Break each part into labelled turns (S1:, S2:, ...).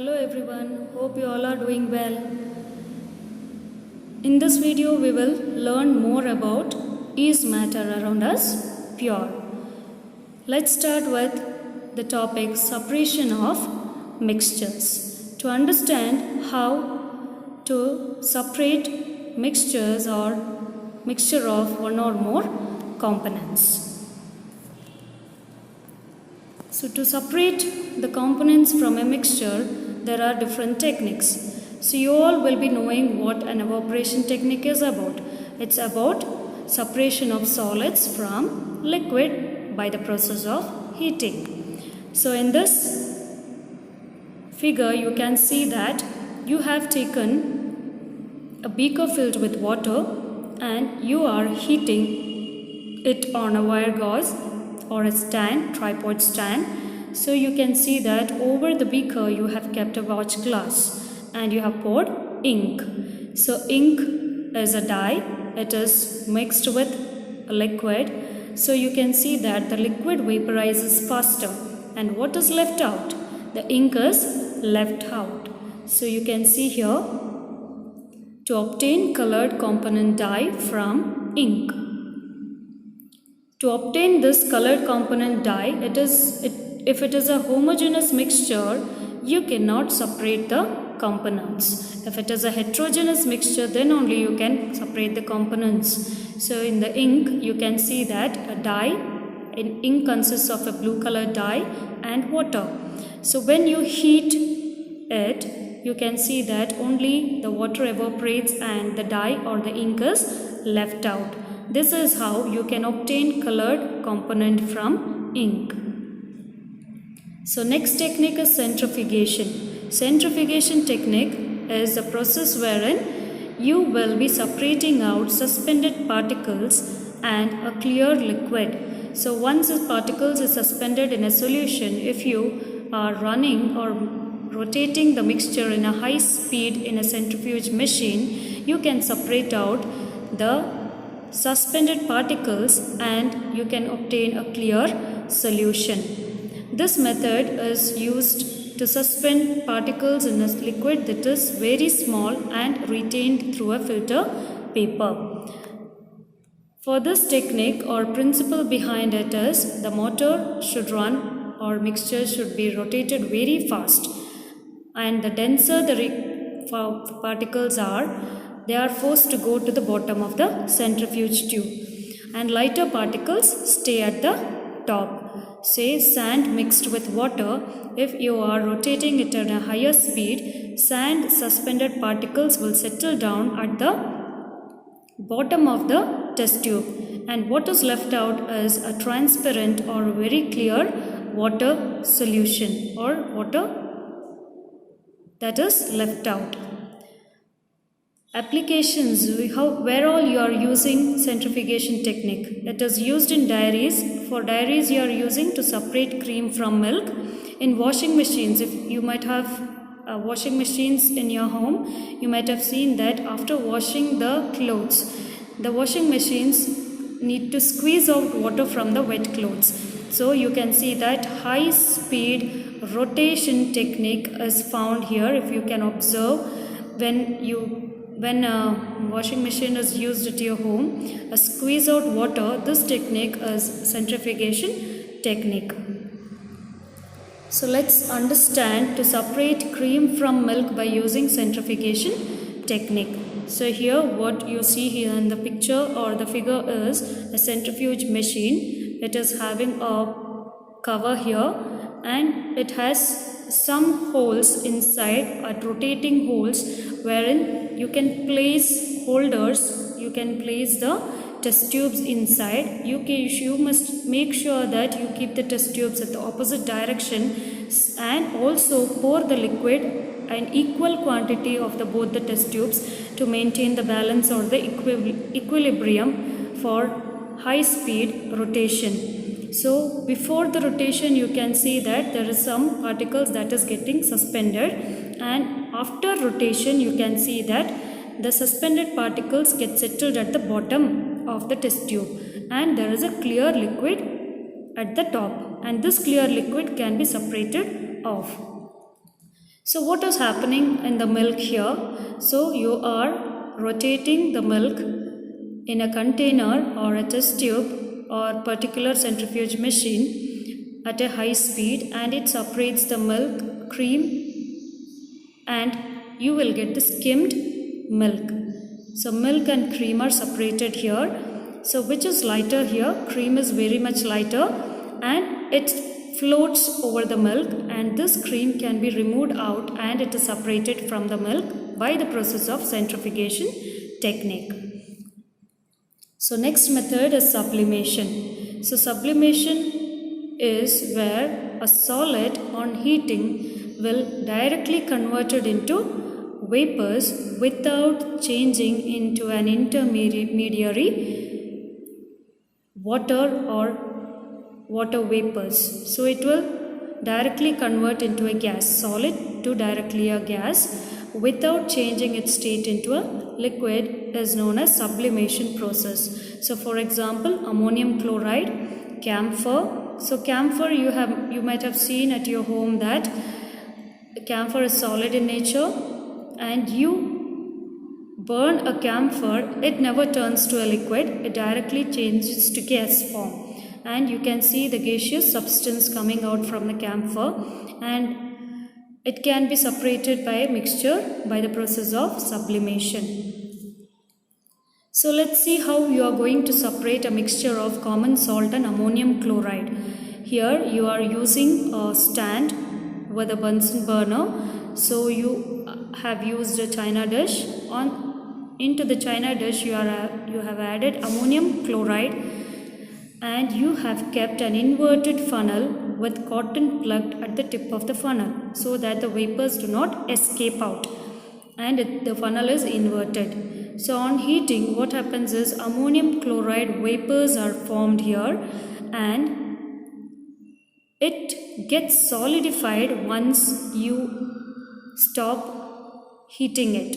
S1: Hello everyone, hope you all are doing well. In this video we will learn more about is matter around us pure. Let's start with the topic separation of mixtures. To understand how to separate mixtures or mixture of one or more components. So to separate the components from a mixture, there are different techniques. So you all will be knowing what an evaporation technique is about. It's about separation of solids from liquid by the process of heating. So in this figure you can see that you have taken a beaker filled with water and you are heating it on a wire gauze or a stand, tripod stand. So you can see that over the beaker you have kept a watch glass and you have poured ink. So ink is a dye, it is mixed with a liquid. So you can see that the liquid vaporizes faster and what is left out? The ink is left out. So you can see here, to obtain colored component dye from ink. To obtain this colored component dye, if it is a homogeneous mixture, you cannot separate the components. If it is a heterogeneous mixture, then only you can separate the components. So in the ink, you can see that a dye, ink consists of a blue colored dye and water. So when you heat it, you can see that only the water evaporates and the dye or the ink is left out. This is how you can obtain colored component from ink. So next technique is centrifugation. Centrifugation technique is a process wherein you will be separating out suspended particles and a clear liquid. So once the particles is suspended in a solution, if you are running or rotating the mixture in a high speed in a centrifuge machine, you can separate out the suspended particles and you can obtain a clear solution. This method is used to suspend particles in a liquid that is very small and retained through a filter paper. For this technique or principle behind it is the motor should run or mixture should be rotated very fast, and the denser the particles are, they are forced to go to the bottom of the centrifuge tube and lighter particles stay at the top. Say sand mixed with water, if you are rotating it at a higher speed, sand suspended particles will settle down at the bottom of the test tube and what is left out is a transparent or very clear water solution or water that is left out. Applications, where all you are using centrifugation technique. It is used in dairies. For dairies you are using to separate cream from milk. In washing machines, if you might have washing machines in your home, you might have seen that after washing the clothes, the washing machines need to squeeze out water from the wet clothes. So you can see that high speed rotation technique is found here. If you can observe, when a washing machine is used at your home, a squeeze out water, this technique is centrifugation technique. So let's understand to separate cream from milk by using centrifugation technique. So here what you see here in the picture or the figure is a centrifuge machine. It is having a cover here and it has some holes inside, rotating holes, wherein you can place holders, you can place the test tubes inside. You must make sure that you keep the test tubes at the opposite direction and also pour the liquid an equal quantity of both the test tubes to maintain the balance or the equilibrium for high speed rotation. So before the rotation you can see that there is some particles that is getting suspended, and after rotation you can see that the suspended particles get settled at the bottom of the test tube and there is a clear liquid at the top, and this clear liquid can be separated off. So what is happening in the milk here? So you are rotating the milk in a container or a test tube or particular centrifuge machine at a high speed, and it separates the milk, cream, and you will get the skimmed milk. So milk and cream are separated here. So which is lighter here? Cream is very much lighter and it floats over the milk, and this cream can be removed out and it is separated from the milk by the process of centrifugation technique. So next method is sublimation. So sublimation is where a solid on heating will directly converted into vapors without changing into an intermediary water or water vapors. So it will directly convert into a gas, solid to directly a gas without changing its state into a liquid is known as sublimation process. So for example, ammonium chloride, camphor. So camphor you might have seen at your home that camphor is solid in nature, and you burn a camphor, it never turns to a liquid, it directly changes to gas form, and you can see the gaseous substance coming out from the camphor, and it can be separated by a mixture by the process of sublimation. So let's see how you are going to separate a mixture of common salt and ammonium chloride. Here you are using a stand with a Bunsen burner. So you have used a china dish. Into the china dish you have added ammonium chloride, and you have kept an inverted funnel with cotton plugged at the tip of the funnel so that the vapors do not escape out, and the funnel is inverted. So on heating, what happens is ammonium chloride vapors are formed here, and it gets solidified once you stop heating it.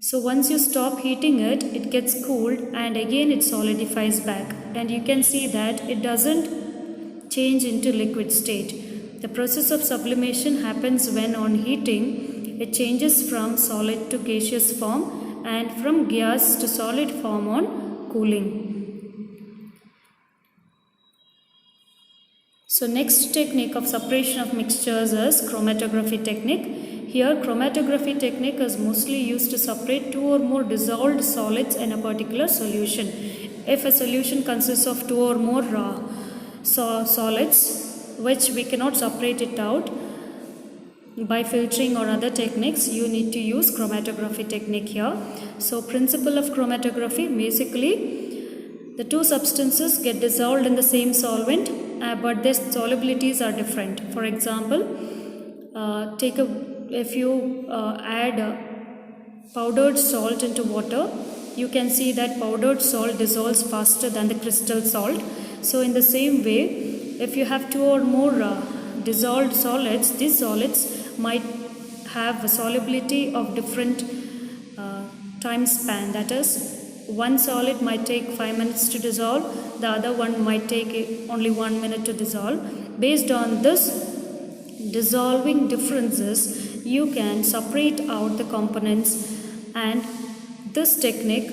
S1: So once you stop heating it, it gets cooled and again it solidifies back, and you can see that it doesn't change into liquid state. The process of sublimation happens when on heating it changes from solid to gaseous form and from gas to solid form on cooling. So next technique of separation of mixtures is chromatography technique. Here chromatography technique is mostly used to separate two or more dissolved solids in a particular solution. If a solution consists of two or more solids which we cannot separate it out by filtering or other techniques, you need to use chromatography technique here. So principle of chromatography, basically the two substances get dissolved in the same solvent but their solubilities are different. For example, if you add powdered salt into water, you can see that powdered salt dissolves faster than the crystal salt. So in the same way, if you have two or more dissolved solids, these solids might have a solubility of different time span. That is, one solid might take 5 minutes to dissolve, the other one might take only 1 minute to dissolve. Based on this dissolving differences, you can separate out the components, and this technique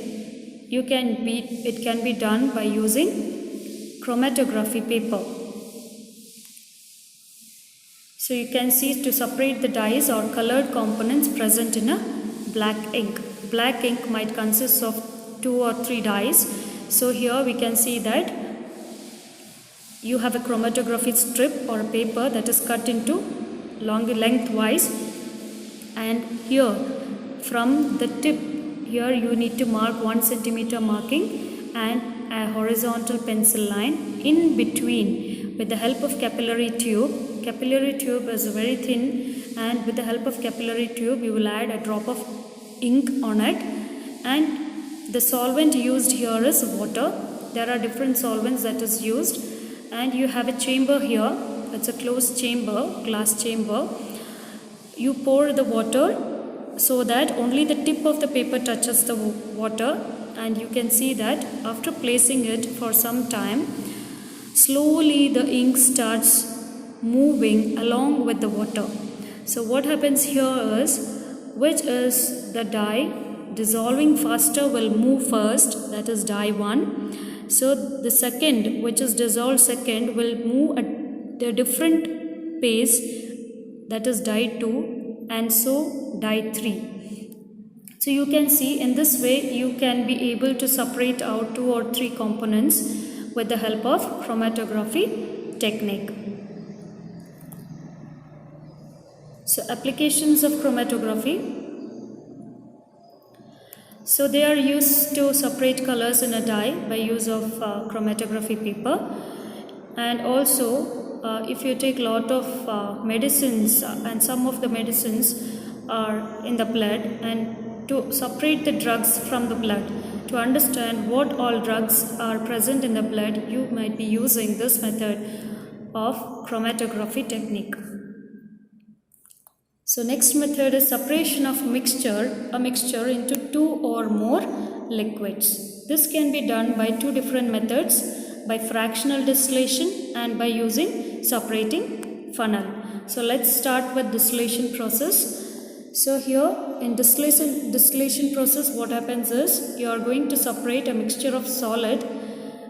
S1: it can be done by using chromatography paper. So you can see to separate the dyes or colored components present in a black ink. Black ink might consist of 2 or 3 dyes. So here we can see that you have a chromatography strip or paper that is cut into lengthwise, and here from the tip here you need to mark 1 centimeter marking and a horizontal pencil line in between with the help of capillary tube. Capillary tube is very thin, and with the help of capillary tube you will add a drop of ink on it, and the solvent used here is water. There are different solvents that is used, and you have a chamber here. It's a closed chamber, glass chamber. You pour the water so that only the tip of the paper touches the water, and you can see that after placing it for some time, slowly the ink starts moving along with the water. So what happens here is, which is the dye dissolving faster will move first, that is dye 1. So the second, which is dissolved second, will move at the different pace, that is dye 2, and so dye 3. So you can see in this way you can be able to separate out 2 or 3 components with the help of chromatography technique. So applications of chromatography. So they are used to separate colors in a dye by use of chromatography paper. And also if you take lot of medicines and some of the medicines are in the blood, and to separate the drugs from the blood, to understand what all drugs are present in the blood, you might be using this method of chromatography technique. So next method is separation of a mixture into 2 or more liquids. This can be done by 2 different methods, by fractional distillation and by using separating funnel. So let's start with distillation process. So here in distillation process, what happens is you are going to separate a mixture of solid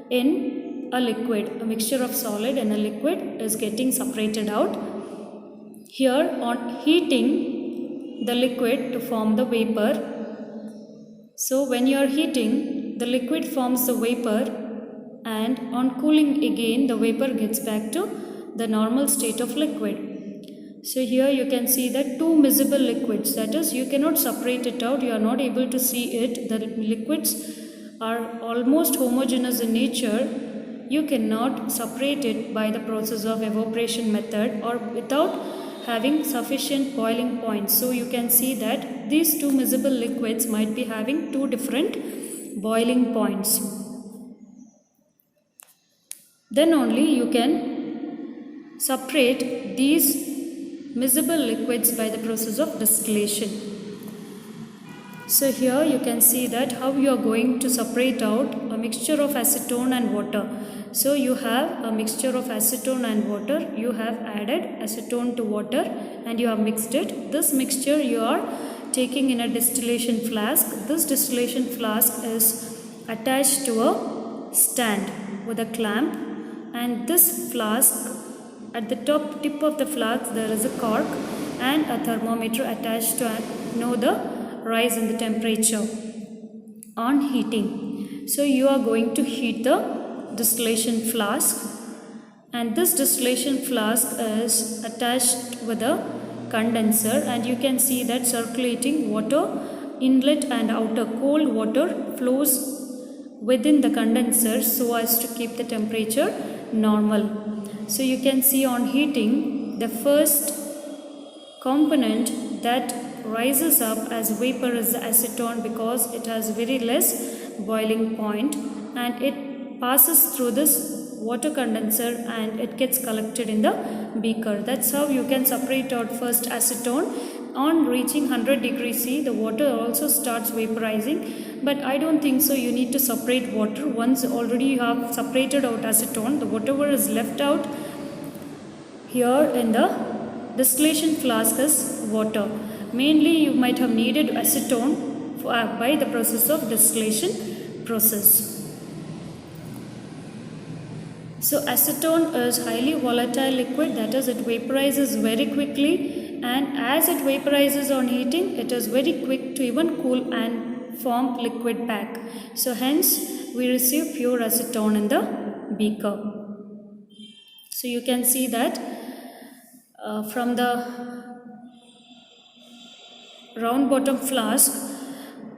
S1: in a liquid. A mixture of solid and a liquid is getting separated out. Here on heating the liquid to form the vapor. So when you are heating, the liquid forms the vapor, and on cooling again the vapor gets back to the normal state of liquid. So here you can see that 2 miscible liquids, that is you cannot separate it out, you are not able to see it. The liquids are almost homogeneous in nature. You cannot separate it by the process of evaporation method or without having sufficient boiling points. So you can see that these 2 miscible liquids might be having 2 different boiling points. Then only you can separate these miscible liquids by the process of distillation. So here you can see that how you are going to separate out a mixture of acetone and water. So you have a mixture of acetone and water, you have added acetone to water and you have mixed it. This mixture you are taking in a distillation flask. This distillation flask is attached to a stand with a clamp, and this flask, at the top tip of the flask there is a cork and a thermometer attached to know the rise in the temperature on heating. So you are going to heat the distillation flask, and this distillation flask is attached with a condenser, and you can see that circulating water, inlet and outer cold water flows within the condenser so as to keep the temperature normal. So you can see on heating, the first component that rises up as vapor is the acetone, because it has very less boiling point and it passes through this water condenser and it gets collected in the beaker. That's how you can separate out first acetone. On reaching 100 degrees C, the water also starts vaporizing, but I don't think so. You need to separate water. Once already you have separated out acetone, the whatever is left out here in the distillation flask is water. Mainly you might have needed acetone by the process of distillation process. So acetone is highly volatile liquid, that is it vaporizes very quickly, and as it vaporizes on heating, it is very quick to even cool and form liquid back. So hence we receive pure acetone in the beaker. So you can see that from the round bottom flask,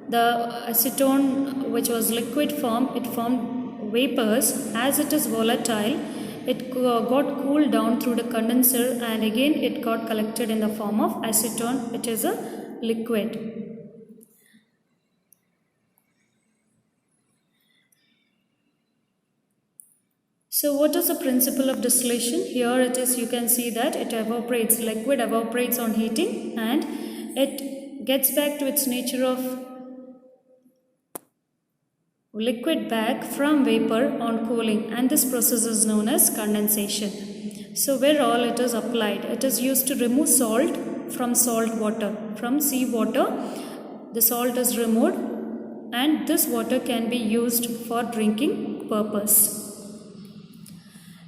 S1: the acetone which was liquid form, it formed vapors. As it is volatile, it got cooled down through the condenser and again it got collected in the form of acetone, which is a liquid. So what is the principle of distillation? Here it is, you can see that it evaporates, liquid evaporates on heating and it gets back to its nature of liquid back from vapor on cooling, and this process is known as condensation. So where all it is applied, it is used to remove salt from salt water. From sea water, the salt is removed and this water can be used for drinking purpose.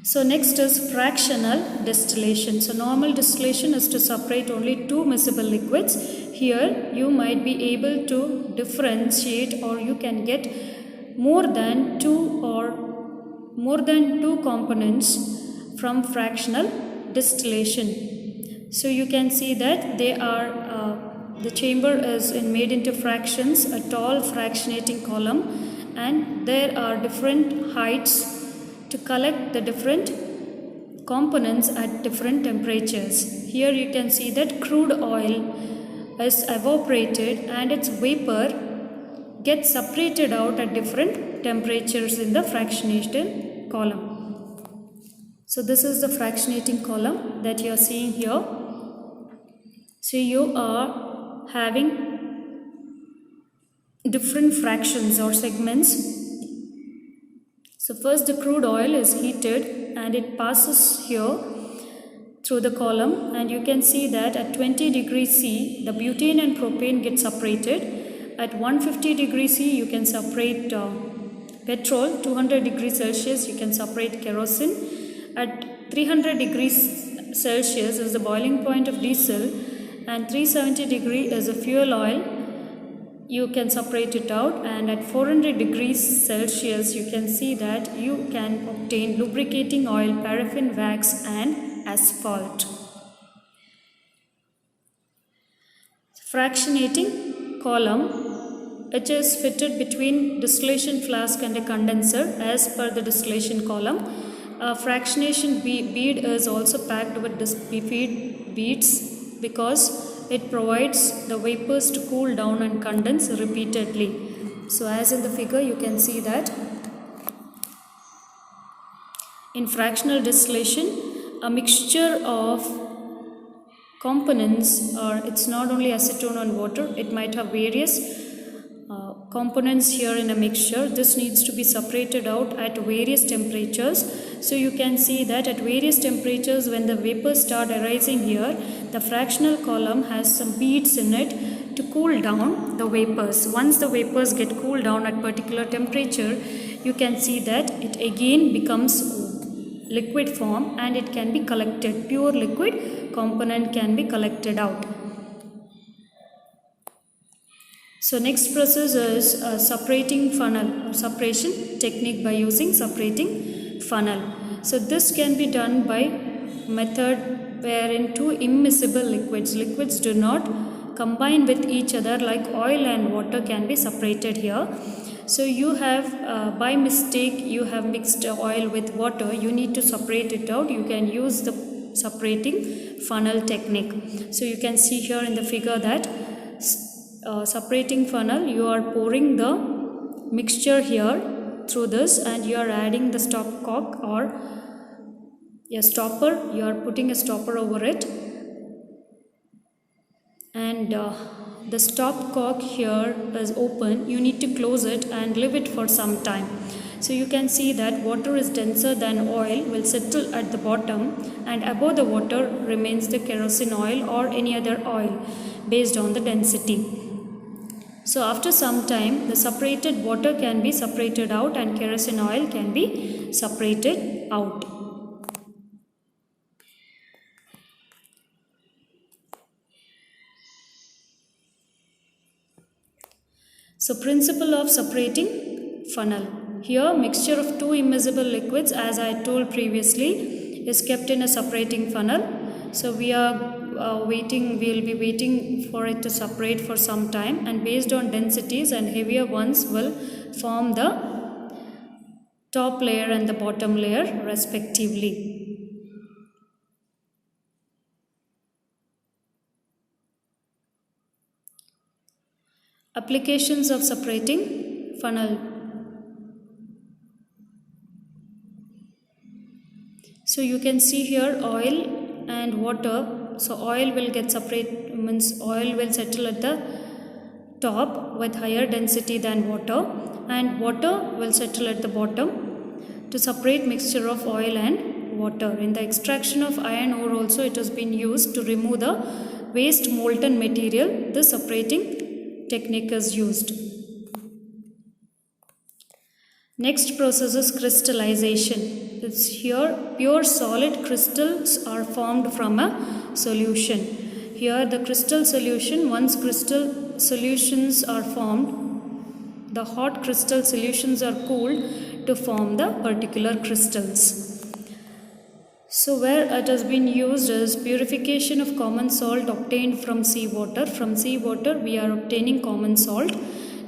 S1: So next is fractional distillation. So normal distillation is to separate only two miscible liquids. Here you might be able to differentiate, or you can get more than two components from fractional distillation. So you can see that they are the chamber is made into fractions, a tall fractionating column, and there are different heights to collect the different components at different temperatures. Here you can see that crude oil is evaporated and its vapor gets separated out at different temperatures in the fractionation column. So this is the fractionating column that you are seeing here. So you are having different fractions or segments. So first the crude oil is heated and it passes here through the column, and you can see that at 20 degrees C the butane and propane get separated. At 150 degrees C you can separate petrol, 200 degrees Celsius you can separate kerosene, at 300 degrees Celsius is the boiling point of diesel, and 370 degree is a fuel oil. You can separate it out, and at 400 degrees Celsius you can see that you can obtain lubricating oil, paraffin wax and asphalt. Fractionating column, it is fitted between distillation flask and a condenser as per the distillation column. A fractionation bead is also packed with beads because it provides the vapors to cool down and condense repeatedly. So as in the figure you can see that in fractional distillation a mixture of components, or it's not only acetone and water, it might have various components here in a mixture. This needs to be separated out at various temperatures. So you can see that at various temperatures when the vapors start arising here, the fractional column has some beads in it to cool down the vapors. Once the vapors get cooled down at particular temperature, you can see that it again becomes liquid form and it can be collected. Pure liquid component can be collected out. So next process is separating funnel or separation technique by using separating funnel. So this can be done by method wherein two immiscible liquids do not combine with each other, like oil and water can be separated here. So you have by mistake you have mixed oil with water, you need to separate it out. You can use the separating funnel technique. So you can see here in the figure that separating funnel, you are pouring the mixture here through this and you are adding the stopcock or a stopper. You are putting a stopper over it, and the stopcock here is open. You need to close it and leave it for some time. So you can see that water is denser than oil, will settle at the bottom, and above the water remains the kerosene oil or any other oil based on the density. So after some time the separated water can be separated out and kerosene oil can be separated out. So principle of separating funnel. Here mixture of two immiscible liquids, as I told previously, is kept in a separating funnel. So we will be waiting for it to separate for some time, and based on densities and heavier ones will form the top layer and the bottom layer respectively. Applications of separating funnel. So you can see here oil and water. So oil will get separate, means oil will settle at the top with higher density than water, and water will settle at the bottom to separate mixture of oil and water. In the extraction of iron ore also it has been used to remove the waste molten material, this separating technique is used. Next process is crystallization. It's here pure solid crystals are formed from a solution. Here the crystal solution, once crystal solutions are formed, the hot crystal solutions are cooled to form the particular crystals. So where it has been used is purification of common salt obtained from seawater. From seawater we are obtaining common salt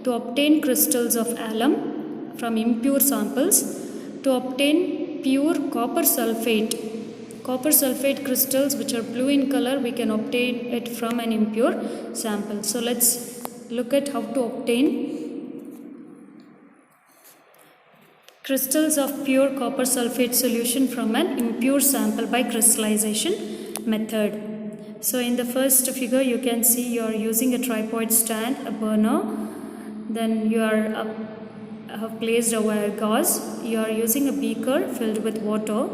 S1: to obtain crystals of alum from impure samples, to obtain pure copper sulfate. Copper sulfate crystals which are blue in color, we can obtain it from an impure sample. So let's look at how to obtain crystals of pure copper sulfate solution from an impure sample by crystallization method. So in the first figure you can see you are using a tripod stand, a burner, then you have placed a wire gauze, you are using a beaker filled with water,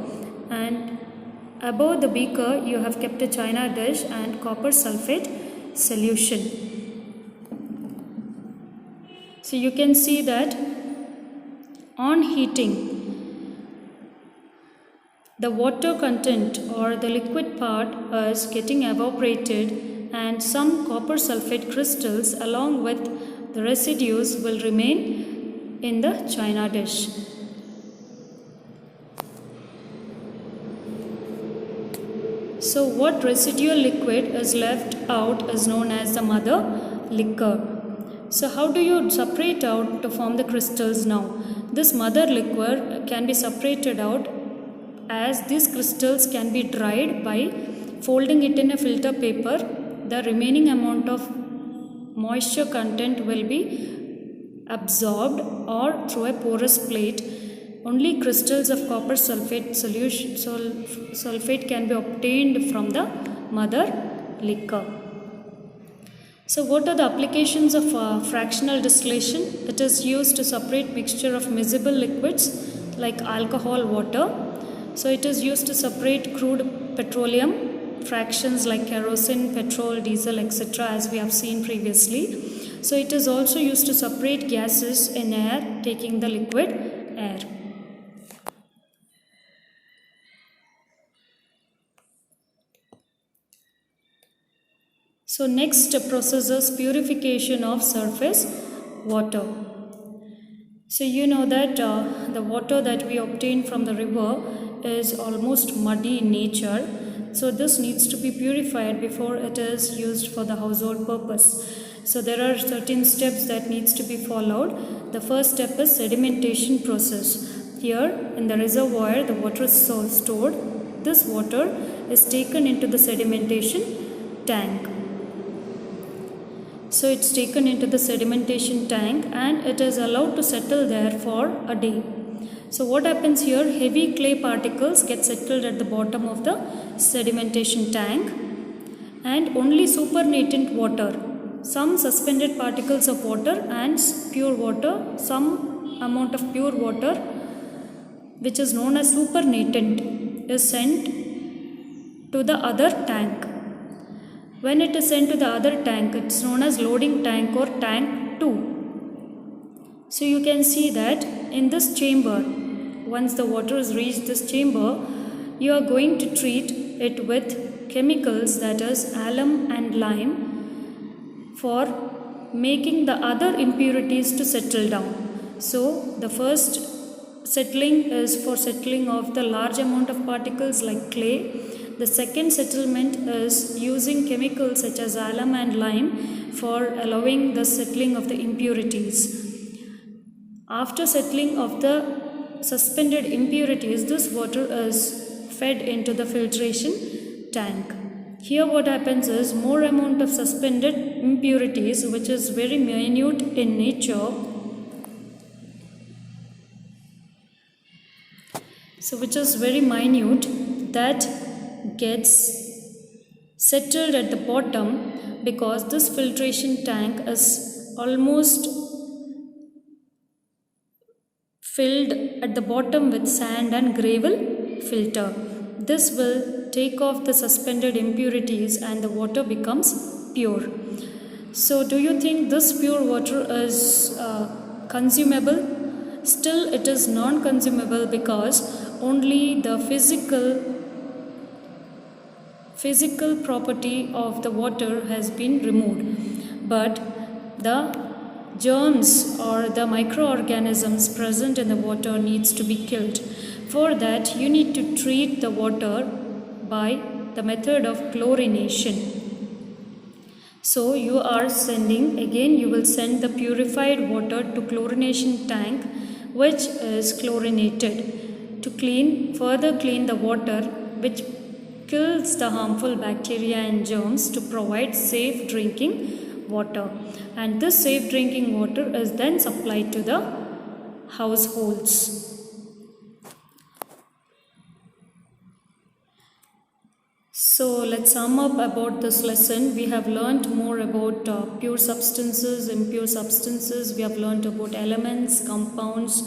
S1: and above the beaker you have kept a china dish and copper sulfate solution. So you can see that on heating, the water content or the liquid part is getting evaporated, and some copper sulfate crystals along with the residues will remain in the china dish. So what residual liquid is left out is known as the mother liquor. So how do you separate out to form the crystals now? This mother liquor can be separated out as these crystals can be dried by folding it in a filter paper. The remaining amount of moisture content will be absorbed, or through a porous plate only crystals of copper sulfate sulfate can be obtained from the mother liquor. So what are the applications of fractional distillation? It is used to separate mixture of miscible liquids like alcohol, water. So it is used to separate crude petroleum fractions like kerosene, petrol, diesel, etc., as we have seen previously. So it is also used to separate gases in air, taking the liquid air. So next process is purification of surface water. So you know that the water that we obtain from the river is almost muddy in nature. So this needs to be purified before it is used for the household purpose. So there are certain steps that needs to be followed. The first step is sedimentation process. Here in the reservoir the water is stored. This water is taken into the sedimentation tank. So it's taken into the sedimentation tank and it is allowed to settle there for a day. So what happens here, heavy clay particles get settled at the bottom of the sedimentation tank, and only supernatant water, some suspended particles of water and pure water, some amount of pure water which is known as supernatant, is sent to the other tank. When it is sent to the other tank, it's known as loading tank or tank 2. So you can see that in this chamber, once the water has reached this chamber, you are going to treat it with chemicals, that is alum and lime, for making the other impurities to settle down. So the first settling is for settling of the large amount of particles like clay. The second settlement is using chemicals such as alum and lime for allowing the settling of the impurities. After settling of the suspended impurities, this water is fed into the filtration tank. Here what happens is more amount of suspended impurities, which is very minute in nature, that gets settled at the bottom, because this filtration tank is almost filled at the bottom with sand and gravel filter. This will take off the suspended impurities and the water becomes pure. So do you think this pure water is consumable? Still it is non-consumable because only the physical property of the water has been removed, but the germs or the microorganisms present in the water needs to be killed. For that you need to treat the water by the method of chlorination. So you will send the purified water to chlorination tank, which is chlorinated, to further clean the water, which kills the harmful bacteria and germs to provide safe drinking water. And this safe drinking water is then supplied to the households. So let's sum up about this lesson. We have learnt more about pure substances, impure substances. We have learnt about elements, compounds,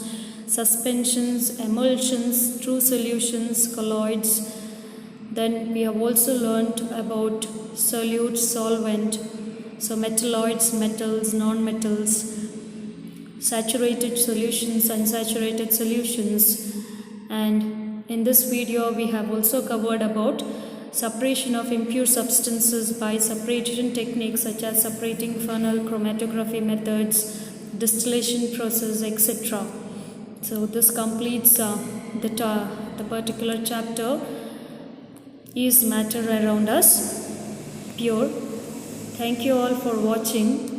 S1: suspensions, emulsions, true solutions, colloids. Then we have also learnt about solute, solvent, so metalloids, metals, non-metals, saturated solutions, unsaturated solutions. And in this video we have also covered about separation of impure substances by separation techniques such as separating funnel, chromatography methods, distillation process, etc. So this completes the particular chapter, Is matter around us pure? Thank you all for watching.